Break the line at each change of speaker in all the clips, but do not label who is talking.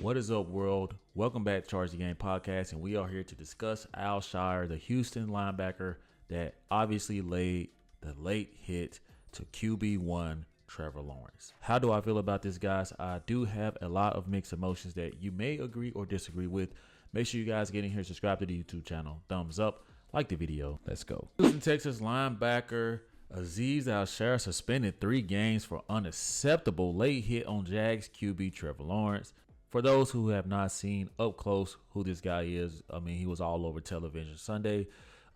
What is up, world? Welcome back to Charge the Game podcast, and we are here to discuss Al Shire, the Houston linebacker that obviously laid the late hit to QB1 Trevor Lawrence. How do I feel about this, guys? I do have a lot of mixed emotions that you may agree or disagree with. Make sure you guys get in here, subscribe to the YouTube channel, thumbs up, like the video. Let's go. Houston, Texas linebacker Azeez Al-Shaair suspended 3 games for unacceptable late hit on Jags QB Trevor Lawrence. For those who have not seen up close who this guy is, I mean, he was all over television Sunday.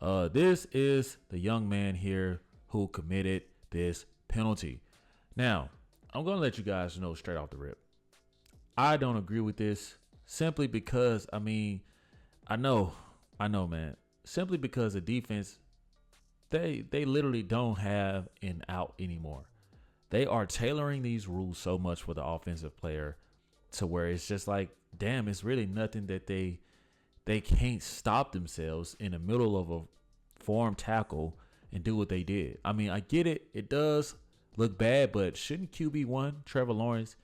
This is the young man here who committed this penalty. Now, I'm going to let you guys know straight off the rip. I don't agree with this simply because, I mean, I know, man. Simply because the defense, they literally don't have an out anymore. They are tailoring these rules so much for the offensive player to where it's just like, damn, it's really nothing that they can't stop themselves in the middle of a formed tackle and do what they did. I mean, I get it. It does look bad, but shouldn't QB1 Trevor Lawrence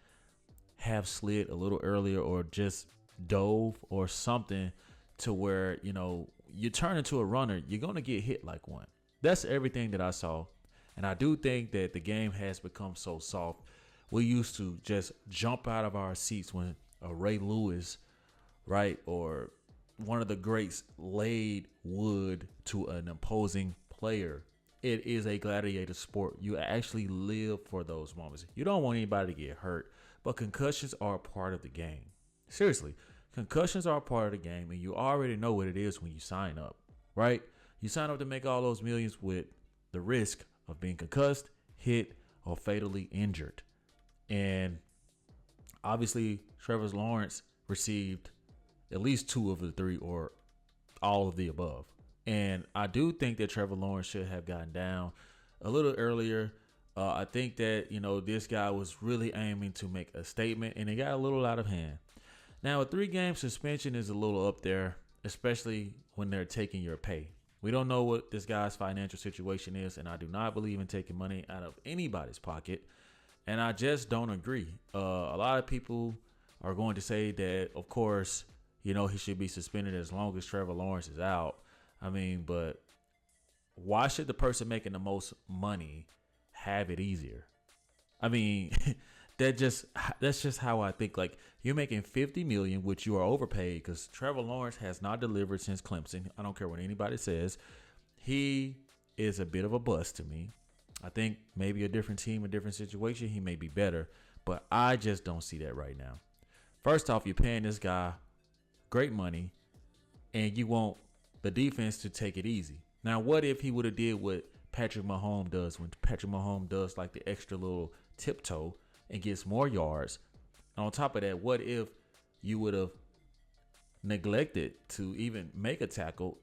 have slid a little earlier or just dove or something to where, you know, you turn into a runner, you're going to get hit like one. That's everything that I saw. And I do think that the game has become so soft. We used to just jump out of our seats when a Ray Lewis, right, or one of the greats laid wood to an opposing player. It is a gladiator sport. You actually live for those moments. You don't want anybody to get hurt, but concussions are a part of the game. Seriously, concussions are a part of the game, and you already know what it is when you sign up, right? You sign up to make all those millions with the risk of being concussed, hit, or fatally injured. And obviously, Trevor Lawrence received at least 2 of the 3 or all of the above. And I do think that Trevor Lawrence should have gotten down a little earlier. I think that, you know, this guy was really aiming to make a statement, and it got a little out of hand. Now, a 3-game suspension is a little up there, especially when they're taking your pay. We don't know what this guy's financial situation is, and I do not believe in taking money out of anybody's pocket. And I just don't agree. A lot of people are going to say that, of course, you know, he should be suspended as long as Trevor Lawrence is out. I mean, but why should the person making the most money have it easier? I mean, that's just how I think. Like, you're making $50 million, which you are overpaid because Trevor Lawrence has not delivered since Clemson. I don't care what anybody says. He is a bit of a bust to me. I think maybe a different team, a different situation, he may be better, but I just don't see that right now. First off, you're paying this guy great money, and you want the defense to take it easy. Now, what if he would have did what Patrick Mahomes does when Patrick Mahomes does like the extra little tiptoe and gets more yards? And on top of that, what if you would have neglected to even make a tackle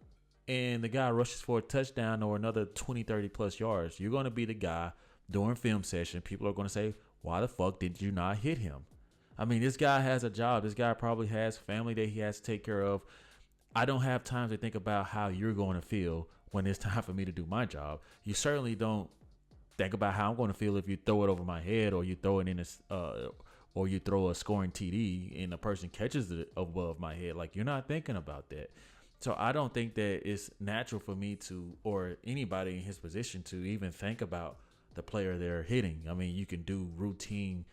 and the guy rushes for a touchdown or another 20, 30 plus yards? You're going to be the guy during film session. People are going to say, why the fuck did you not hit him? I mean, this guy has a job. This guy probably has family that he has to take care of. I don't have time to think about how you're going to feel when it's time for me to do my job. You certainly don't think about how I'm going to feel if you throw it over my head or you throw it in or you throw a scoring TD and the person catches it above my head. Like, you're not thinking about that. So I don't think that it's natural for me to, or anybody in his position, to even think about the player they're hitting. I mean, you can do routine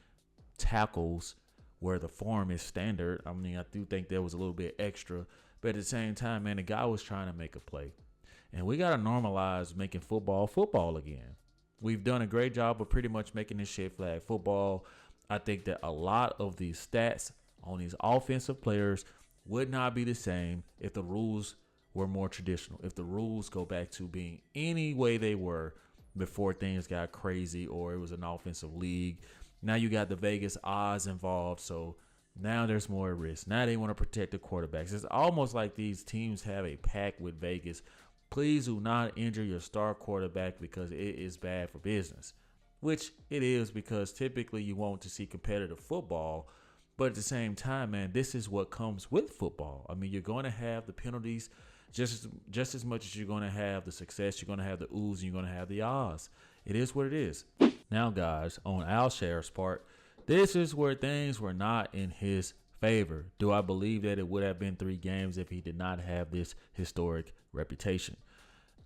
tackles where the form is standard. I mean, I do think there was a little bit extra, but at the same time, man, the guy was trying to make a play. And we got to normalize making football again. We've done a great job of pretty much making this shit flag football. I think that a lot of these stats on these offensive players would not be the same if the rules were more traditional, if the rules go back to being any way they were before things got crazy or it was an offensive league. Now you got the Vegas odds involved, so now there's more risk. Now they want to protect the quarterbacks. It's almost like these teams have a pact with Vegas. Please do not injure your star quarterback because it is bad for business, which it is, because typically you want to see competitive football. But at the same time, man, this is what comes with football. I mean, you're going to have the penalties just as much as you're going to have the success. You're going to have the oohs and you're going to have the ahs. It is what it is. Now, guys, on Al Shaair's part, this is where things were not in his favor. Do I believe that it would have been 3 games if he did not have this historic reputation?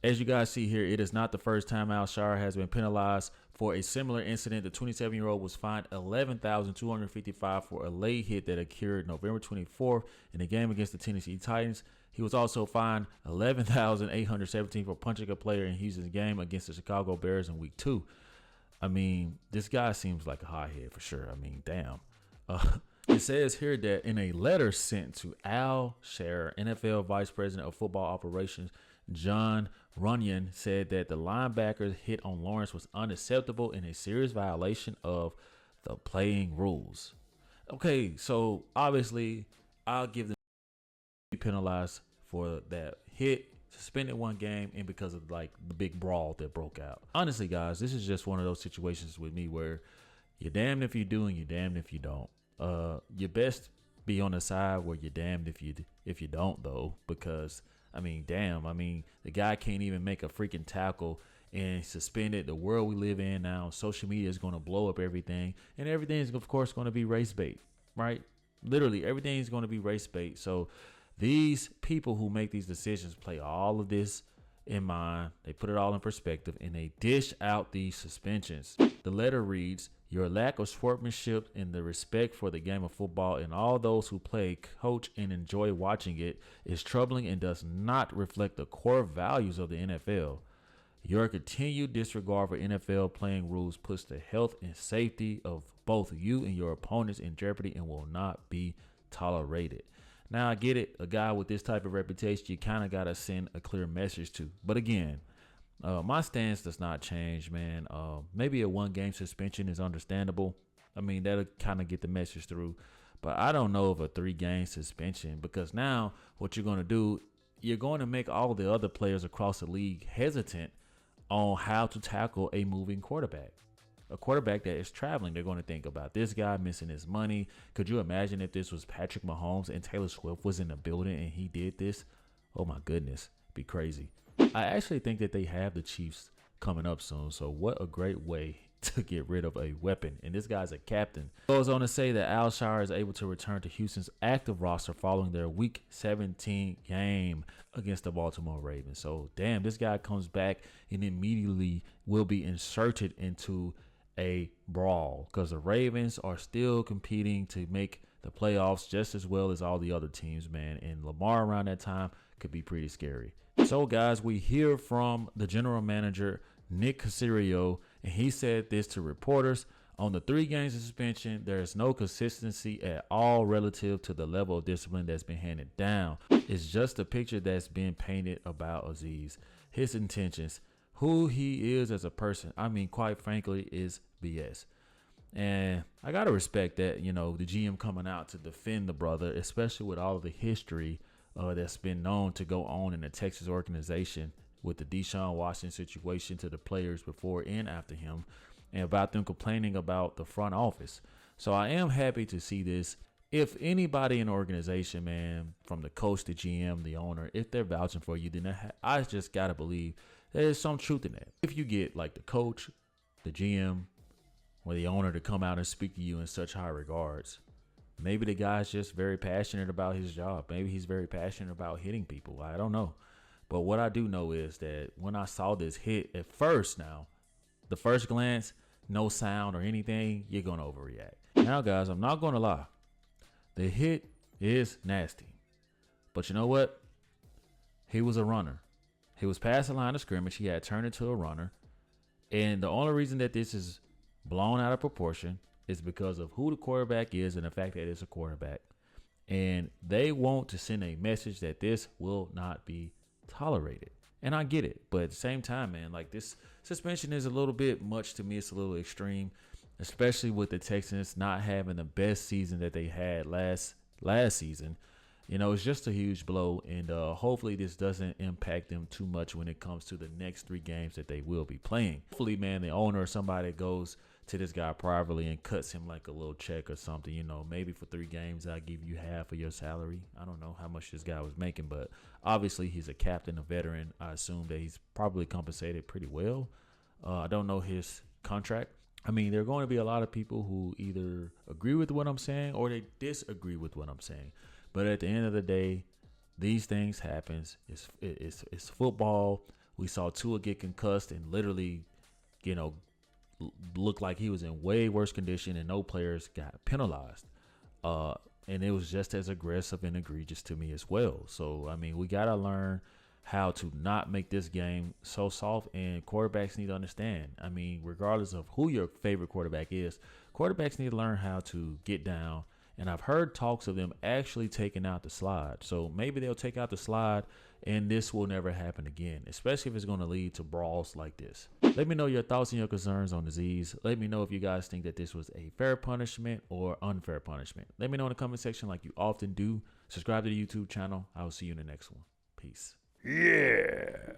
As you guys see here, it is not the first time Al Shire has been penalized for a similar incident. The 27-year-old was fined $11,255 for a late hit that occurred November 24th in a game against the Tennessee Titans. He was also fined $11,817 for punching a player in Houston's game against the Chicago Bears in Week 2. I mean, this guy seems like a hothead for sure. I mean, damn. It says here that in a letter sent to Al Shire, NFL Vice President of Football Operations John Runyon said that the linebacker's hit on Lawrence was unacceptable and a serious violation of the playing rules. Okay, so obviously I'll give them penalized for that hit, suspended 1 game, and because of like the big brawl that broke out. Honestly, guys, this is just one of those situations with me where you're damned if you do and you're damned if you don't. You best be on the side where you're damned if you don't, though, because I mean, damn. I mean, the guy can't even make a freaking tackle and suspended. The world we live in now, social media is going to blow up everything. And everything is, of course, going to be race bait, right? Literally, everything is going to be race bait. So these people who make these decisions play all of this in mind. They put it all in perspective, and they dish out these suspensions. The letter reads, "Your lack of sportsmanship and the respect for the game of football and all those who play, coach, and enjoy watching it is troubling and does not reflect the core values of the NFL. Your continued disregard for NFL playing rules puts the health and safety of both you and your opponents in jeopardy and will not be tolerated." Now, I get it. A guy with this type of reputation, you kind of got to send a clear message to. But again, my stance does not change, man. Maybe a 1-game suspension is understandable. I mean, that'll kind of get the message through. But I don't know of a 3-game suspension, because now what you're going to do, you're going to make all the other players across the league hesitant on how to tackle a moving quarterback. A quarterback that is traveling. They're going to think about this guy missing his money. Could you imagine if this was Patrick Mahomes and Taylor Swift was in the building and he did this? Oh my goodness, be crazy. I actually think that they have the Chiefs coming up soon. So what a great way to get rid of a weapon. And this guy's a captain. Goes on to say that Al Shire is able to return to Houston's active roster following their Week 17 game against the Baltimore Ravens. So damn, this guy comes back and immediately will be inserted into a brawl, because the Ravens are still competing to make the playoffs just as well as all the other teams, man. And Lamar around that time could be pretty scary. So, guys, we hear from the general manager, Nick Caserio, and he said this to reporters: on the 3 games of suspension, there is no consistency at all relative to the level of discipline that's been handed down. It's just a picture that's been painted about Aziz. His intentions, who he is as a person, I mean, quite frankly, is BS. And I got to respect that, you know, the GM coming out to defend the brother, especially with all of the history that's been known to go on in the Texas organization with the Deshaun Watson situation to the players before and after him, and about them complaining about the front office. So I am happy to see this. If anybody in the organization, man, from the coach, the GM, the owner, if they're vouching for you, then I just got to believe there's some truth in that. If you get like the coach, the GM, or the owner to come out and speak to you in such high regards, maybe the guy's just very passionate about his job. Maybe he's very passionate about hitting people. I don't know. But what I do know is that when I saw this hit at first, now, the first glance, no sound or anything, you're going to overreact. Now, guys, I'm not going to lie. The hit is nasty. But you know what? He was a runner. He was past the line of scrimmage. He had turned into a runner. And the only reason that this is blown out of proportion is because of who the quarterback is and the fact that it's a quarterback. And they want to send a message that this will not be tolerated. And I get it. But at the same time, man, like, this suspension is a little bit much to me. It's a little extreme, especially with the Texans not having the best season that they had last season. You know, it's just a huge blow, and hopefully this doesn't impact them too much when it comes to the next 3 games that they will be playing. Hopefully, man, the owner or somebody goes to this guy privately and cuts him like a little check or something. You know, maybe for 3 games, I'll give you half of your salary. I don't know how much this guy was making, but obviously he's a captain, a veteran. I assume that he's probably compensated pretty well. I don't know his contract. I mean, there are going to be a lot of people who either agree with what I'm saying or they disagree with what I'm saying. But at the end of the day, these things happens. It's football. We saw Tua get concussed and literally, you know, looked like he was in way worse condition, and no players got penalized. And it was just as aggressive and egregious to me as well. So I mean, we gotta learn how to not make this game so soft, and quarterbacks need to understand. I mean, regardless of who your favorite quarterback is, quarterbacks need to learn how to get down. And I've heard talks of them actually taking out the slide. So maybe they'll take out the slide and this will never happen again, especially if it's going to lead to brawls like this. Let me know your thoughts and your concerns on disease. Let me know if you guys think that this was a fair punishment or unfair punishment. Let me know in the comment section like you often do. Subscribe to the YouTube channel. I will see you in the next one. Peace.
Yeah.